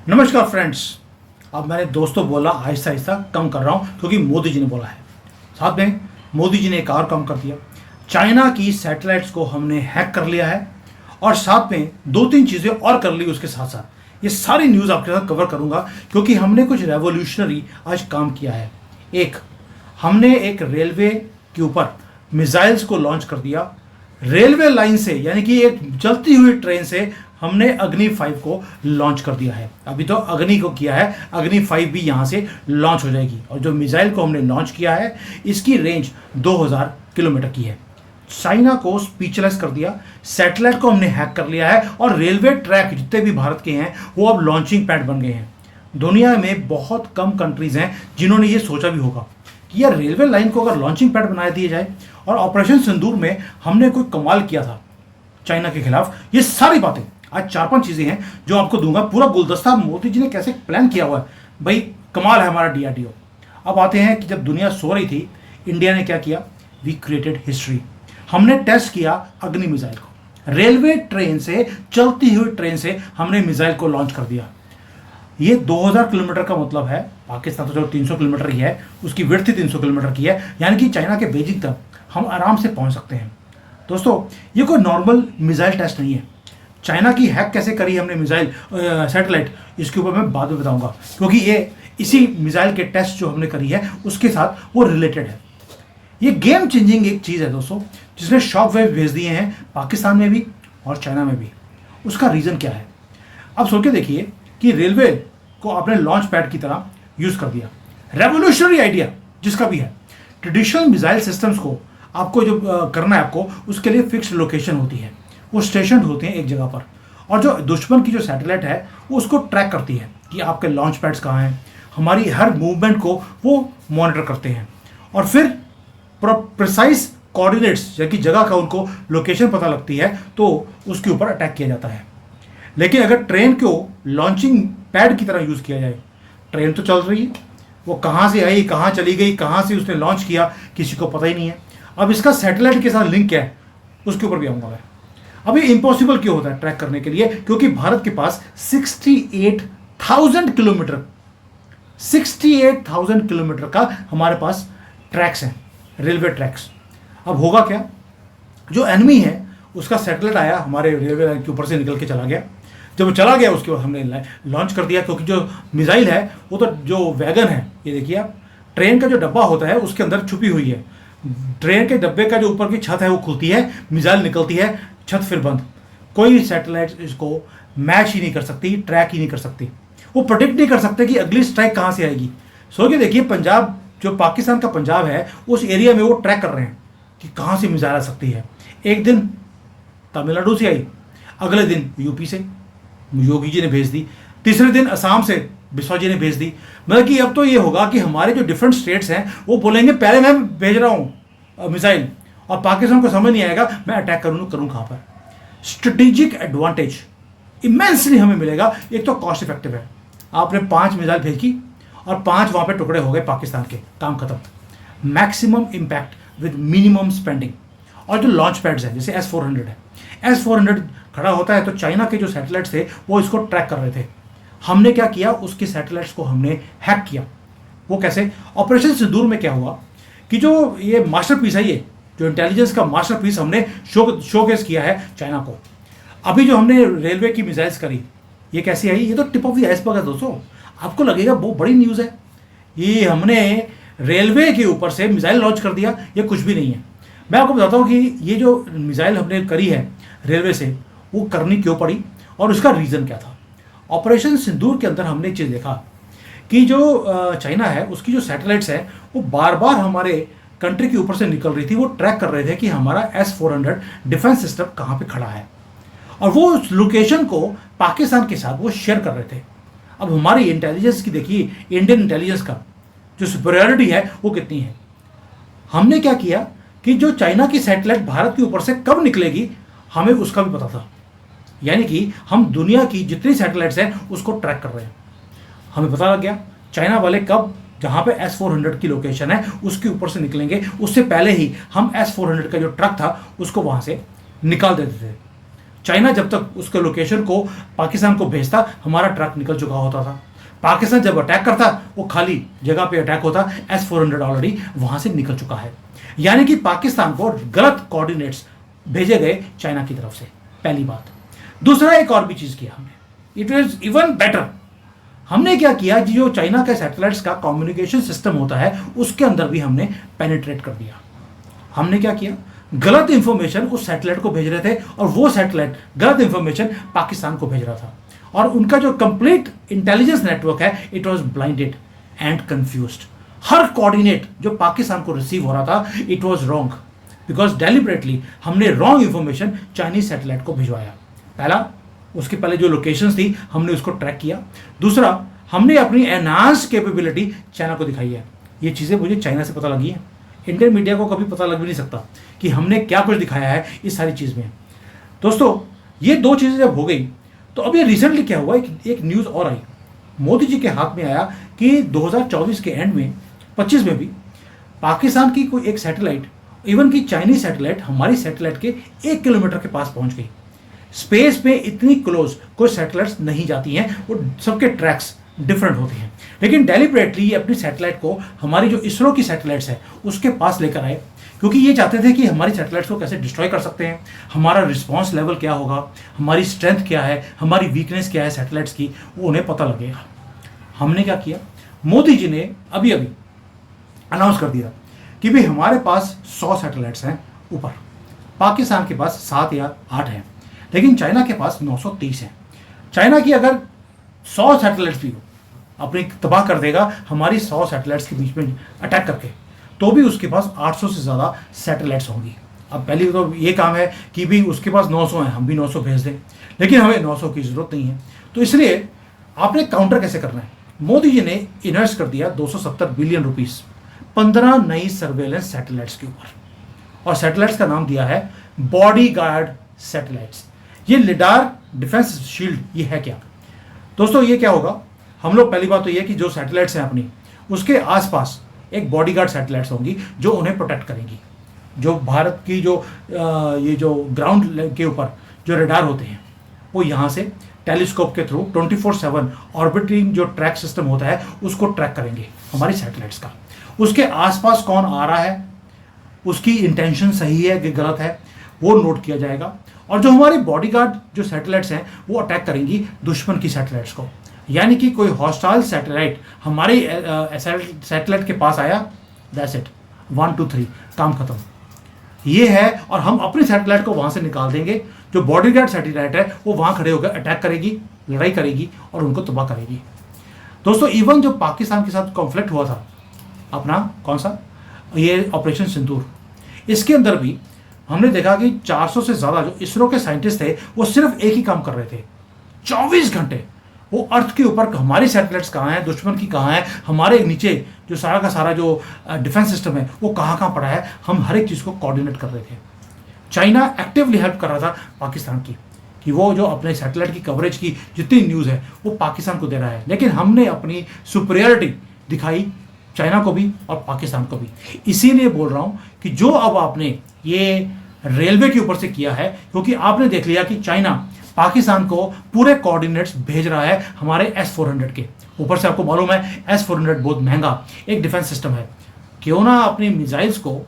नमस्कार फ्रेंड्स। अब मैंने दोस्तों बोला आहिस्ता आहिस्ता कम कर रहा हूँ क्योंकि मोदी जी ने बोला है। साथ में मोदी जी ने एक और काम कर दिया, चाइना की सैटेलाइट्स को हमने हैक कर लिया है और साथ में दो तीन चीज़ें और कर ली उसके साथ साथ। ये सारी न्यूज़ आपके साथ कवर करूँगा क्योंकि हमने कुछ रेवोल्यूशनरी आज काम किया है। हमने एक रेलवे के ऊपर मिसाइल्स को लॉन्च कर दिया, रेलवे लाइन से, यानी कि एक चलती हुई ट्रेन से हमने अग्नि 5 को लॉन्च कर दिया है। अभी तो अग्नि को किया है, अग्नि 5 भी यहाँ से लॉन्च हो जाएगी। और जो मिसाइल को हमने लॉन्च किया है इसकी रेंज 2000 किलोमीटर की है। चाइना को स्पीचलेस कर दिया, सैटेलाइट को हमने हैक कर लिया है और रेलवे ट्रैक जितने भी भारत के हैं वो अब लॉन्चिंग पैड बन गए हैं। दुनिया में बहुत कम कंट्रीज हैं जिन्होंने ये सोचा भी होगा कि यार रेलवे लाइन को अगर लॉन्चिंग पैड बना दिया जाए। और ऑपरेशन सिंदूर में हमने कोई कमाल किया था चाइना के खिलाफ। ये सारी बातें आज 4-5 चीजें हैं जो आपको दूंगा। पूरा गुलदस्ता मोदी जी ने कैसे प्लान किया हुआ है, भाई कमाल है हमारा डीआरडीओ। अब आते हैं कि जब दुनिया सो रही थी, इंडिया ने क्या किया, वी क्रिएटेड हिस्ट्री। हमने टेस्ट किया अग्नि मिसाइल को, रेलवे ट्रेन से, चलती हुई ट्रेन से हमने मिसाइल को लॉन्च कर दिया। ये 2000 किलोमीटर का मतलब है, पाकिस्तान तो जो 300 किलोमीटर ही है, उसकी विड्थ 300 किलोमीटर की है, यानी कि चाइना के बीजिंग तक हम आराम से पहुंच सकते हैं। दोस्तों ये कोई नॉर्मल मिसाइल टेस्ट नहीं है। चाइना की हैक कैसे करी हमने मिसाइल सैटेलाइट, इसके ऊपर मैं बाद में बताऊंगा क्योंकि ये इसी मिसाइल के टेस्ट जो हमने करी है उसके साथ वो रिलेटेड है। ये गेम चेंजिंग एक चीज़ है दोस्तों, जिसने शॉक वेव भेज दिए हैं पाकिस्तान में भी और चाइना में भी। उसका रीज़न क्या है, अब सोच के देखिए कि रेलवे को आपने लॉन्च पैड की तरह यूज़ कर दिया। रेवोल्यूशनरी आइडिया जिसका भी है। ट्रेडिशनल मिसाइल सिस्टम्स को आपको जो करना है, आपको उसके लिए फिक्स्ड लोकेशन होती है, वो स्टेशन होते हैं एक जगह पर, और जो दुश्मन की जो सैटेलाइट है वो उसको ट्रैक करती है कि आपके लॉन्च पैड्स कहाँ हैं। हमारी हर मूवमेंट को वो मॉनिटर करते हैं और फिर प्रिसाइज कोऑर्डिनेट्स, यानी कि जगह का उनको लोकेशन पता लगती है तो उसके ऊपर अटैक किया जाता है। लेकिन अगर ट्रेन को लॉन्चिंग पैड की तरह यूज़ किया जाए, ट्रेन तो चल रही है, वो कहाँ से आई, कहाँ चली गई, कहाँ से उसने लॉन्च किया, किसी को पता ही नहीं है। अब इसका सैटेलाइट के साथ लिंक क्या है उसके ऊपर भी आऊँगा मैं। अब ये इम्पॉसिबल क्यों होता है ट्रैक करने के लिए, क्योंकि भारत के पास 68,000 किलोमीटर 68,000 किलोमीटर का हमारे पास ट्रैक्स हैं, रेलवे ट्रैक्स। अब होगा क्या, जो एनिमी है उसका सैटेलाइट आया हमारे रेलवे लाइन के ऊपर से निकल के चला गया। जब वो चला गया उसके बाद हमने लॉन्च कर दिया, क्योंकि जो मिसाइल है वो तो जो वैगन है, ये देखिए आप, ट्रेन का जो डब्बा होता है उसके अंदर छुपी हुई है। ट्रेन के डब्बे का जो ऊपर की छत है वो खुलती है, मिसाइल निकलती है, छत फिर बंद। कोई सैटेलाइट इसको मैच ही नहीं कर सकती, ट्रैक ही नहीं कर सकती। वो प्रोडिक्ट नहीं कर सकते कि अगली स्ट्राइक कहाँ से आएगी। सोच के देखिए, पंजाब, जो पाकिस्तान का पंजाब है, उस एरिया में वो ट्रैक कर रहे हैं कि कहाँ से मिसाइल आ सकती है। एक दिन तमिलनाडु से आई, अगले दिन यूपी से योगी जी ने भेज दी, तीसरे दिन असम से बिस्वा जी ने भेज दी। मतलब कि अब तो ये होगा कि हमारे जो डिफरेंट स्टेट्स हैं वो बोलेंगे पहले मैं भेज रहा हूँ मिसाइल, और पाकिस्तान को समझ नहीं आएगा मैं अटैक करूँ कहाँ पर। स्ट्रेटेजिक एडवांटेज इमेंसली हमें मिलेगा। एक तो कॉस्ट इफेक्टिव है, आपने 5 मिसाइल भेजी और 5 वहाँ पे टुकड़े हो गए पाकिस्तान के, काम खत्म। Maximum impact with minimum spending. और जो लॉन्च पैड्स हैं, जैसे S-400 है, S-400 खड़ा होता है तो चाइना के जो सैटेलाइट्स थे वो इसको ट्रैक कर रहे थे। हमने क्या किया, उसके सैटेलाइट्स को हमने हैक किया। वो कैसे, ऑपरेशन सिंदूर में क्या हुआ कि जो ये मास्टरपीस है, ये जो इंटेलिजेंस का मास्टरपीस हमने शोकेस किया है चाइना को। अभी जो हमने रेलवे की मिसाइल्स करी, ये कैसी आई, ये तो टिप ऑफ द आइसबर्ग है दोस्तों। आपको लगेगा वो बड़ी न्यूज़ है, ये हमने रेलवे के ऊपर से मिसाइल लॉन्च कर दिया, ये कुछ भी नहीं है। मैं आपको बताता हूँ कि ये जो मिसाइल हमने करी है रेलवे से, वो करनी क्यों पड़ी और उसका रीज़न क्या था। ऑपरेशन सिंदूर के अंदर हमने एक चीज़ देखा कि जो चाइना है उसकी जो सैटेलाइट्स हैं वो बार बार हमारे कंट्री के ऊपर से निकल रही थी। वो ट्रैक कर रहे थे कि हमारा S-400 डिफेंस सिस्टम कहाँ पे खड़ा है, और वो लोकेशन को पाकिस्तान के साथ वो शेयर कर रहे थे। अब हमारी इंटेलिजेंस की देखिए, इंडियन इंटेलिजेंस का जो सुपीरियरिटी है वो कितनी है। हमने क्या किया कि जो चाइना की सैटेलाइट भारत के ऊपर से कब निकलेगी हमें उसका भी पता था। यानी कि हम दुनिया की जितनी सैटेलाइट्स हैं उसको ट्रैक कर रहे हैं। हमें पता लग गया चाइना वाले कब, जहाँ पे S-400 की लोकेशन है उसके ऊपर से निकलेंगे। उससे पहले ही हम S-400 का जो ट्रक था उसको वहाँ से निकाल देते थे। चाइना जब तक उसके लोकेशन को पाकिस्तान को भेजता, हमारा ट्रक निकल चुका होता था। पाकिस्तान जब अटैक करता, वो खाली जगह पे अटैक होता, S-400 ऑलरेडी वहां से निकल चुका है। यानी कि पाकिस्तान को गलत कोऑर्डिनेट्स भेजे गए चाइना की तरफ से, पहली बात। दूसरा, एक और भी चीज किया हमने, इट इज इवन बेटर। हमने क्या किया, जो चाइना के सैटेलाइट्स का कम्युनिकेशन सिस्टम होता है उसके अंदर भी हमने पेनिट्रेट कर दिया। हमने क्या किया, गलत इंफॉर्मेशन उस सैटेलाइट को भेज रहे थे और वो सैटेलाइट गलत इंफॉर्मेशन पाकिस्तान को भेज रहा था, और उनका जो कंप्लीट इंटेलिजेंस नेटवर्क है it was blinded and confused. Her coordinate जो पाकिस्तान को रिसीव हो रहा था it was wrong, because deliberately हमने रॉन्ग इंफॉर्मेशन चाइनीज सैटेलाइट को भिजवाया। पहला, उसके पहले जो लोकेशंस थी हमने उसको ट्रैक किया। दूसरा, हमने अपनी एनहांस कैपेबिलिटी चाइना को दिखाई है। ये चीज़ें मुझे चाइना से पता लगी हैं, इंडियन मीडिया को कभी पता लग भी नहीं सकता कि हमने क्या कुछ दिखाया है इस सारी चीज़ में। दोस्तों, ये दो चीज़ें जब हो गई तो अभी रिसेंटली क्या हुआ, एक न्यूज़ और आई, मोदी जी के हाथ में आया कि 2024 के एंड में 25 में भी पाकिस्तान की कोई एक सैटेलाइट, इवन की चाइनीज सैटेलाइट हमारी सैटेलाइट के 1 किलोमीटर के पास पहुंच गई। स्पेस में इतनी क्लोज कोई सैटेलाइट्स नहीं जाती हैं, वो सबके ट्रैक्स डिफरेंट होते हैं, लेकिन डेलिबरेटली ये अपनी सैटेलाइट को हमारी जो इसरो की सैटेलाइट्स है उसके पास लेकर आए, क्योंकि ये चाहते थे कि हमारी सैटेलाइट्स को कैसे डिस्ट्रॉय कर सकते हैं, हमारा रिस्पॉन्स लेवल क्या होगा, हमारी स्ट्रेंथ क्या है, हमारी वीकनेस क्या है सैटेलाइट्स की, वो उन्हें पता लगेगा। हमने क्या किया, मोदी जी ने अभी अभी अनाउंस कर दिया कि भाई हमारे पास 100 सैटेलाइट्स हैं ऊपर, पाकिस्तान के पास 7 या 8 हैं, लेकिन चाइना के पास 930 हैं। चाइना की अगर 100 सैटेलाइट्स भी हो, अपनी तबाह कर देगा हमारी 100 सैटेलाइट्स के बीच में अटैक करके, तो भी उसके पास 800 से ज़्यादा सैटेलाइट्स होंगी। अब पहली तो ये काम है कि भी उसके पास 900 हैं, हम भी 900 भेज दें, लेकिन हमें 900 की ज़रूरत नहीं है। तो इसलिए आपने काउंटर कैसे करना है, मोदी जी ने इन्वेस्ट कर दिया 270 बिलियन रुपीस 15 नई सर्वेलेंस सैटेलाइट्स के ऊपर, और सैटेलाइट्स का नाम दिया है बॉडीगार्ड सैटेलाइट्स। ये लिडार डिफेंस शील्ड, ये है क्या दोस्तों, ये क्या होगा, हम लोग पहली बात तो ये कि जो सैटेलाइट्स हैं अपनी, उसके आसपास एक बॉडीगार्ड सैटेलाइट्स होंगी जो उन्हें प्रोटेक्ट करेंगी। जो भारत की ये जो ग्राउंड के ऊपर जो रडार होते हैं, वो यहाँ से टेलीस्कोप के थ्रू 24/7 ऑर्बिटिंग जो ट्रैक सिस्टम होता है उसको ट्रैक करेंगे हमारी सैटेलाइट्स का। उसके आसपास कौन आ रहा है, उसकी इंटेंशन सही है कि गलत है, वो नोट किया जाएगा। और जो हमारी बॉडीगार्ड जो सैटेलाइट्स हैं वो अटैक करेंगी दुश्मन की सैटेलाइट्स को, यानी कि कोई हॉस्टाइल सैटेलाइट हमारे सैटेलाइट के पास आया, दैट्स इट, 1 2 3 काम खत्म। ये है, और हम अपनी सैटेलाइट को वहां से निकाल देंगे। जो बॉडीगार्ड सैटेलाइट है वो वहां खड़े होकर अटैक करेगी, लड़ाई करेगी और उनको तबाह करेगी। दोस्तों, इवन जो पाकिस्तान के साथ कॉन्फ्लिक्ट हुआ था अपना, कौन सा, ये ऑपरेशन सिंदूर, इसके अंदर भी हमने देखा कि 400 से ज़्यादा जो इसरो के साइंटिस्ट थे वो सिर्फ एक ही काम कर रहे थे, 24 घंटे वो अर्थ के ऊपर हमारी सैटेलाइट्स कहाँ हैं, दुश्मन की कहाँ है, हमारे नीचे जो सारा का सारा जो डिफेंस सिस्टम है वो कहाँ कहाँ पड़ा है, हम हर एक चीज़ को कोऑर्डिनेट कर रहे थे। चाइना एक्टिवली हेल्प कर रहा था पाकिस्तान की, कि वो जो अपने सैटेलाइट की कवरेज की जितनी न्यूज़ है वो पाकिस्तान को दे रहा है, लेकिन हमने अपनी सुपीरियरिटी दिखाई चाइना को भी और पाकिस्तान को भी। इसीलिए बोल रहा हूँ कि जो अब आपने ये रेलवे के ऊपर से किया है, क्योंकि आपने देख लिया कि चाइना पाकिस्तान को पूरे कोऑर्डिनेट्स भेज रहा है हमारे S-400 के ऊपर से। आपको मालूम है S-400 बहुत महंगा एक डिफेंस सिस्टम है, क्यों ना अपनी मिसाइल्स को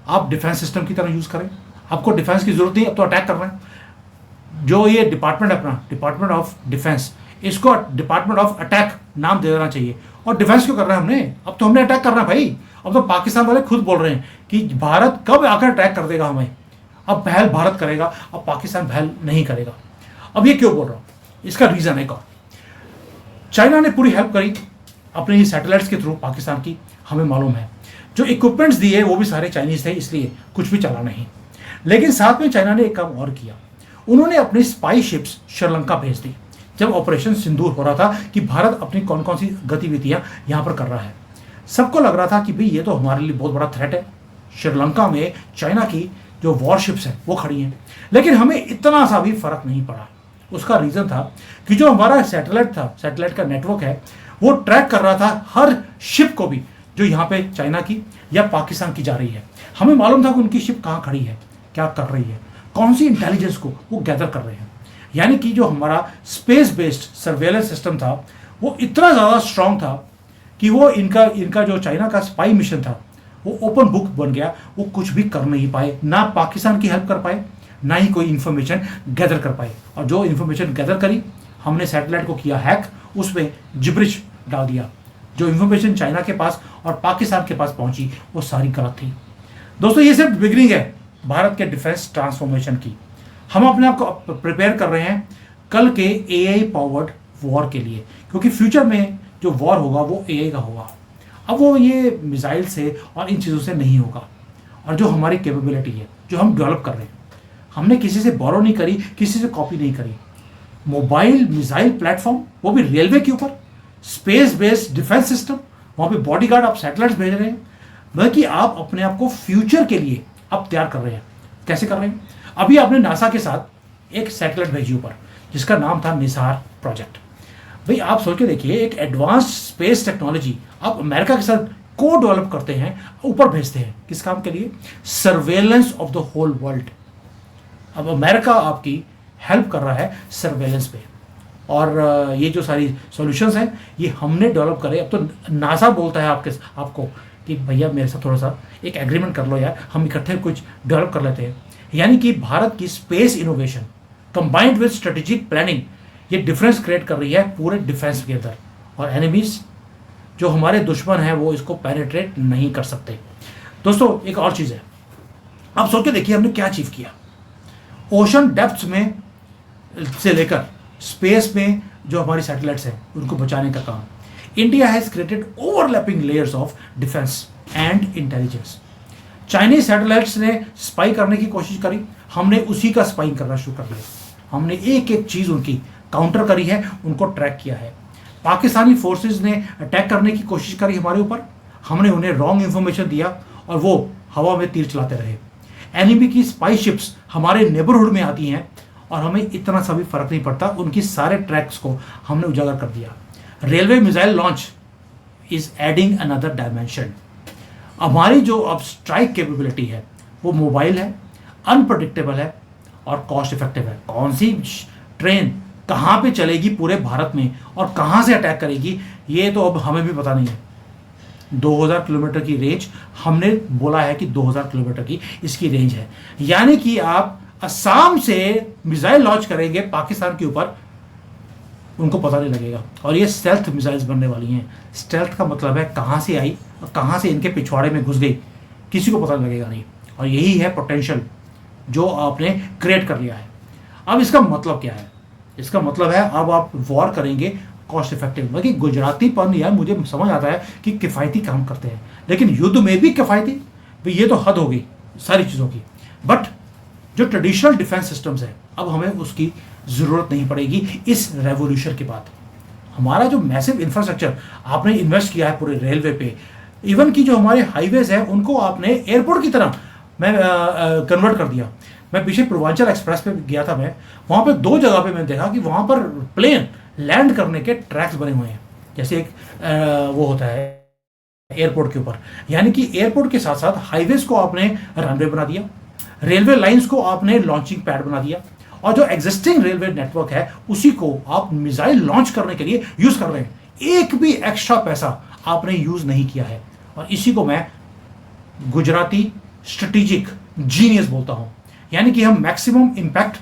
आप डिफेंस सिस्टम की तरह यूज़ करें। आपको डिफेंस की जरूरत नहीं, अब तो अटैक कर रहे हैं। जो ये डिपार्टमेंट है अपना, डिपार्टमेंट ऑफ डिफेंस, इसको डिपार्टमेंट ऑफ अटैक नाम दे देना चाहिए। और डिफेंस क्यों कर रहे हैं हमने, अब तो हमने अटैक करना है भाई। अब तो पाकिस्तान वाले खुद बोल रहे हैं कि भारत कब आकर अटैक कर देगा हमें, अब पहल भारत करेगा, अब पाकिस्तान पहल नहीं करेगा। अब ये क्यों बोल रहा हूँ, इसका रीजन एक और, चाइना ने पूरी हेल्प करी अपने सैटेलाइट्स के थ्रू पाकिस्तान की, हमें मालूम है। जो इक्विपमेंट्स दिए वो भी सारे चाइनीज थे, इसलिए कुछ भी चला नहीं। लेकिन साथ में चाइना ने एक काम और किया, उन्होंने अपनी स्पाई शिप्स श्रीलंका भेज दी। जब ऑपरेशन सिंदूर हो रहा था कि भारत अपनी कौन कौन सी गतिविधियां यहाँ पर कर रहा है, सबको लग रहा था कि भाई ये तो हमारे लिए बहुत बड़ा थ्रेट है। श्रीलंका में चाइना की जो वॉरशिप्स हैं वो खड़ी हैं, लेकिन हमें इतना सा भी फर्क नहीं पड़ा। उसका रीज़न था कि जो हमारा सैटेलाइट था, सैटेलाइट का नेटवर्क है, वो ट्रैक कर रहा था हर शिप को भी जो यहाँ पे चाइना की या पाकिस्तान की जा रही है। हमें मालूम था कि उनकी शिप कहाँ खड़ी है, क्या कर रही है, कौन सी इंटेलिजेंस को वो गैदर कर रहे हैं। यानी कि जो हमारा स्पेस बेस्ड सर्वेलेंस सिस्टम था वो इतना ज़्यादा स्ट्रांग था कि वो इनका जो चाइना का स्पाई मिशन था वो ओपन बुक बन गया। वो कुछ भी कर नहीं पाए, ना पाकिस्तान की हेल्प कर पाए, ना ही कोई इंफॉर्मेशन गैदर कर पाए। और जो इंफॉर्मेशन गैदर करी, हमने सैटेलाइट को किया हैक, उसमें जिब्रिश डाल दिया। जो इंफॉर्मेशन चाइना के पास और पाकिस्तान के पास पहुंची वो सारी गलत थी। दोस्तों ये सिर्फ बिगिनिंग है भारत के डिफेंस ट्रांसफॉर्मेशन की। हम अपने आप को प्रिपेयर कर रहे हैं कल के एआई पावर्ड वॉर के लिए, क्योंकि फ्यूचर में जो वॉर होगा वो एआई का होगा। अब वो ये मिसाइल से और इन चीज़ों से नहीं होगा। और जो हमारी कैपेबिलिटी है जो हम डेवलप कर रहे हैं, हमने किसी से बोरो नहीं करी, किसी से कॉपी नहीं करी। मोबाइल मिसाइल प्लेटफॉर्म, वो भी रेलवे के ऊपर, स्पेस बेस्ड डिफेंस सिस्टम, वहाँ पे बॉडीगार्ड आप सैटेलाइट्स भेज रहे हैं, बल्कि आप अपने आप को फ्यूचर के लिए आप तैयार कर रहे हैं। कैसे कर रहे हैं? अभी आपने नासा के साथ एक सैटेलाइट भेजी ऊपर जिसका नाम था निसार प्रोजेक्ट। भाई आप सोच के देखिए, एक एडवांस स्पेस टेक्नोलॉजी आप अमेरिका के साथ को डेवलप करते हैं, ऊपर भेजते हैं। किस काम के लिए? Surveillance of the whole world. अब अमेरिका आपकी हेल्प कर रहा है सर्वेलेंस पे। और ये जो सारी सॉल्यूशंस हैं ये हमने डेवलप करे। अब तो नासा बोलता है आपको कि भैया मेरे साथ थोड़ा सा एक एग्रीमेंट कर लो यार, हम इकट्ठे कुछ डेवलप कर लेते हैं। यानी कि भारत की space innovation combined with strategic planning ये डिफरेंस क्रिएट कर रही है पूरे डिफेंस के अंदर। और एनिमीज जो हमारे दुश्मन हैं वो इसको पेनिट्रेट नहीं कर सकते। दोस्तों एक और चीज़ है, आप सोच के देखिए हमने क्या अचीव किया। ओशन डेप्थ्स में से लेकर स्पेस में जो हमारी सैटेलाइट्स हैं उनको बचाने का काम। India has created overlapping layers of defence and intelligence. Chinese satellites ने स्पाई करने की कोशिश करी, हमने उसी का स्पाइंग करना शुरू कर दिया। हमने एक एक चीज़ उनकी काउंटर करी है, उनको ट्रैक किया है। पाकिस्तानी फोर्सेस ने अटैक करने की कोशिश करी हमारे ऊपर, हमने उन्हें रॉन्ग इंफॉर्मेशन दिया और वो हवा में तीर चलाते रहे। एनिमी की स्पाई शिप्स हमारे नेबरहुड में आती हैं और हमें इतना सा भी फर्क नहीं पड़ता, उनकी सारे ट्रैक्स को हमने उजागर कर दिया। Railway missile launch is adding another dimension. हमारी जो अब स्ट्राइक कैपेबिलिटी है वो मोबाइल है, अनप्रडिक्टेबल है और कॉस्ट इफेक्टिव है। कौन सी ट्रेन कहाँ पे चलेगी पूरे भारत में और कहाँ से अटैक करेगी ये तो अब हमें भी पता नहीं है। 2000 किलोमीटर की रेंज हमने बोला है कि 2000 किलोमीटर की इसकी रेंज है। यानी कि आप असम से मिसाइल लॉन्च करेंगे पाकिस्तान के ऊपर, उनको पता नहीं लगेगा। और ये स्टेल्थ मिसाइल्स बनने वाली हैं। स्टेल्थ का मतलब है कहाँ से आई और कहाँ से इनके पिछवाड़े में घुस गई, किसी को पता लगेगा नहीं। और यही है पोटेंशियल जो आपने क्रिएट कर लिया है। अब इसका मतलब क्या है? इसका मतलब है अब आप वॉर करेंगे कॉस्ट इफेक्टिव। बाकी गुजरातीपन यार मुझे समझ आता है कि किफ़ायती काम करते हैं, लेकिन युद्ध में भी किफ़ायती, तो ये तो हद हो गई सारी चीज़ों की। बट जो ट्रेडिशनल डिफेंस सिस्टम्स है अब हमें उसकी ज़रूरत नहीं पड़ेगी इस रेवोल्यूशन के बाद। हमारा जो मैसिव इंफ्रास्ट्रक्चर आपने इन्वेस्ट किया है पूरे रेलवे पे, इवन की जो हमारे हाईवेज हैं उनको आपने एयरपोर्ट की तरह मैं कन्वर्ट कर दिया। मैं पीछे पूर्वांचल एक्सप्रेस पे गया था, मैं वहाँ पे 2 जगह पे मैंने देखा कि वहाँ पर प्लेन लैंड करने के ट्रैक्स बने हुए हैं, जैसे एक वो होता है एयरपोर्ट के ऊपर। यानी कि एयरपोर्ट के साथ साथ हाईवेज को आपने रनवे बना दिया, रेलवे लाइंस को आपने लॉन्चिंग पैड बना दिया, और जो एग्जिस्टिंग रेलवे नेटवर्क है उसी को आप मिसाइल लॉन्च करने के लिए यूज़ कर रहे हैं। एक भी एक्स्ट्रा पैसा आपने यूज़ नहीं किया है। और इसी को मैं गुजराती स्ट्रेटेजिक जीनियस बोलता हूँ। यानी कि हम मैक्सिमम इम्पैक्ट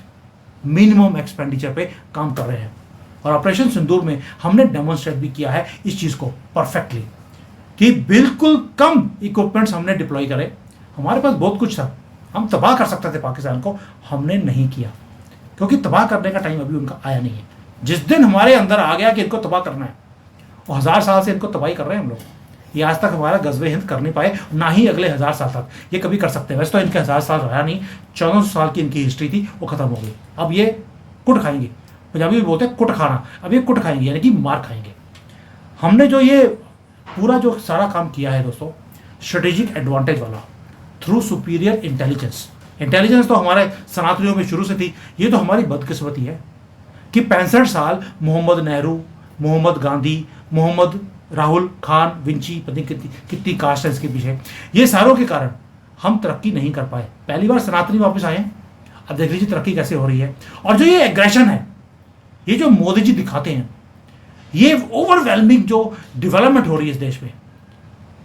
मिनिमम एक्सपेंडिचर पे काम कर रहे हैं। और ऑपरेशन सिंदूर में हमने डेमोन्स्ट्रेट भी किया है इस चीज़ को परफेक्टली कि बिल्कुल कम इक्विपमेंट्स हमने डिप्लॉय करे। हमारे पास बहुत कुछ था, हम तबाह कर सकते थे पाकिस्तान को, हमने नहीं किया क्योंकि तबाह करने का टाइम अभी उनका आया नहीं है। जिस दिन हमारे अंदर आ गया कि इनको तबाह करना है, वो 1000 साल से इनको तबाही कर रहे हैं हम लोग। ये आज तक हमारा गज़वे हिंद कर नहीं पाए, ना ही अगले 1000 साल तक ये कभी कर सकते हैं। वैसे तो इनके 1000 साल रहा नहीं, 1400 साल की इनकी हिस्ट्री थी, वो खत्म हो गई। अब ये कुट खाएंगे, पंजाबी भी बोलते हैं कुट खाना, अब ये कुट खाएंगे यानी कि मार खाएंगे। हमने जो ये पूरा जो सारा काम किया है दोस्तों, स्ट्रेटेजिक एडवांटेज वाला, थ्रू सुपीरियर इंटेलिजेंस। इंटेलिजेंस तो हमारे सनातनियों में शुरू से थी। ये तो हमारी बदकिस्मती है कि 65 साल मोहम्मद नेहरू, मोहम्मद गांधी, मोहम्मद राहुल खान, विंची, पता नहीं कितनी कास्ट है इसके पीछे, ये सारों के कारण हम तरक्की नहीं कर पाए। पहली बार सनातनी वापस आए, अब देख लीजिए तरक्की कैसे हो रही है। और जो ये एग्रेशन है, ये जो मोदी जी दिखाते हैं, ये ओवरवेलमिंग जो डेवलपमेंट हो रही है इस देश में,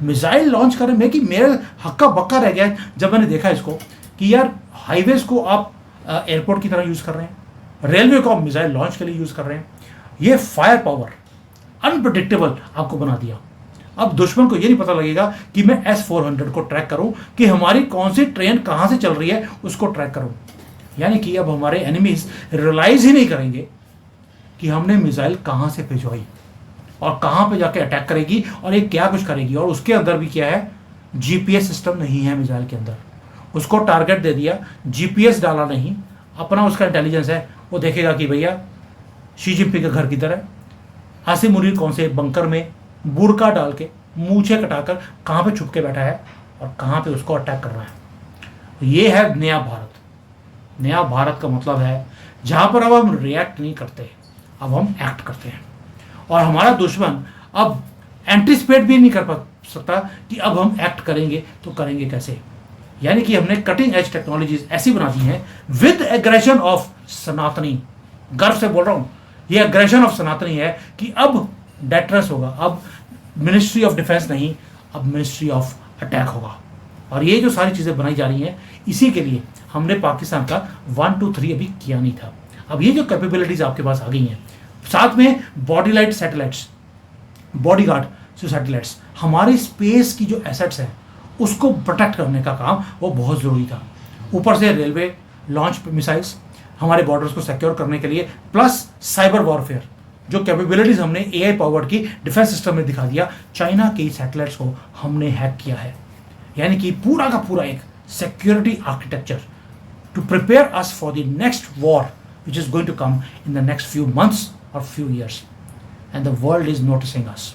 मिसाइल लॉन्च कर रहे हैं कि मेरे हक्का बक्का रह गया जब मैंने देखा इसको कि यार हाईवेज को आप एयरपोर्ट की तरह यूज कर रहे हैं, रेलवे को आप मिसाइल लॉन्च के लिए यूज कर रहे हैं। ये फायर पावर अनप्रिडिक्टेबल आपको बना दिया। अब दुश्मन को ये नहीं पता लगेगा कि मैं S-400 को ट्रैक करूं, कि हमारी कौन सी ट्रेन कहां से चल रही है उसको ट्रैक करूं। यानी कि अब हमारे एनिमीज रियलाइज ही नहीं करेंगे कि हमने मिसाइल कहां से भिजवाई और कहां पे जाके अटैक करेगी और ये क्या कुछ करेगी। और उसके अंदर भी क्या है, जीपीएस सिस्टम नहीं है मिसाइल के अंदर। उसको टारगेट दे दिया, जीपीएस डाला नहीं, अपना उसका इंटेलिजेंस है, वो देखेगा कि भैया शी जिनपिंग का घर किधर है, आसिम मुनीर कौन से बंकर में बुरका डाल के मूछे कटाकर कहाँ पे छुप के बैठा है और कहाँ पे उसको अटैक कर रहा है। ये है नया भारत। नया भारत का मतलब है जहाँ पर अब हम रिएक्ट नहीं करते, अब हम एक्ट करते हैं। और हमारा दुश्मन अब एंटिसिपेट भी नहीं कर पा सकता कि अब हम एक्ट करेंगे तो करेंगे कैसे। यानी कि हमने कटिंग एज टेक्नोलॉजीज ऐसी बना दी हैं विद एग्रेशन ऑफ सनातनी। गर्व से बोल रहा हूं, ये एग्रेशन ऑफ सनातनी है कि अब डेटरेंस होगा, अब मिनिस्ट्री ऑफ डिफेंस नहीं, अब मिनिस्ट्री ऑफ अटैक होगा। और ये जो सारी चीज़ें बनाई जा रही हैं, इसी के लिए हमने पाकिस्तान का 1 2 3 अभी किया नहीं था। अब ये जो कैपेबिलिटीज आपके पास आ गई हैं, साथ में body light satellites, body guard से सैटेलाइट्स, हमारी स्पेस की जो एसेट्स हैं उसको प्रोटेक्ट करने का काम वो बहुत ज़रूरी था। ऊपर से रेलवे लॉन्च मिसाइल्स हमारे बॉर्डर्स को सिक्योर करने के लिए, प्लस साइबर वॉरफेयर जो कैपेबिलिटीज हमने एआई पावर्ड की डिफेंस सिस्टम में दिखा दिया। चाइना के सैटेलाइट्स को हमने हैक किया है। यानी कि पूरा का पूरा एक security architecture to prepare us for the next war which is going to come in the next few months और few years. And the world is noticing us.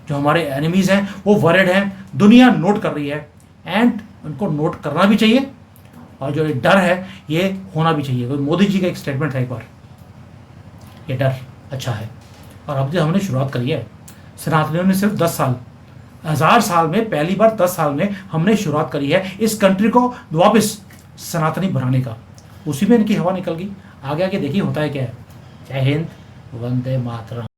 जो हमारे एनिमीज हैं वो वरिड हैं, दुनिया नोट कर रही है, एंड उनको नोट करना भी चाहिए। और जो ये डर है ये होना भी चाहिए। मोदी जी का एक स्टेटमेंट था एक बार, ये डर अच्छा है। और अब जो हमने शुरुआत करी है, सनातनियों ने सिर्फ 10 साल, 1000 साल में पहली बार 10 साल में हमने शुरुआत करी है इस कंट्री को वापस सनातनी बनाने का। उसी में इनकी हवा निकल गई। आगे आगे देखिए होता है क्या है। जय हिंद, वंदे मातरम।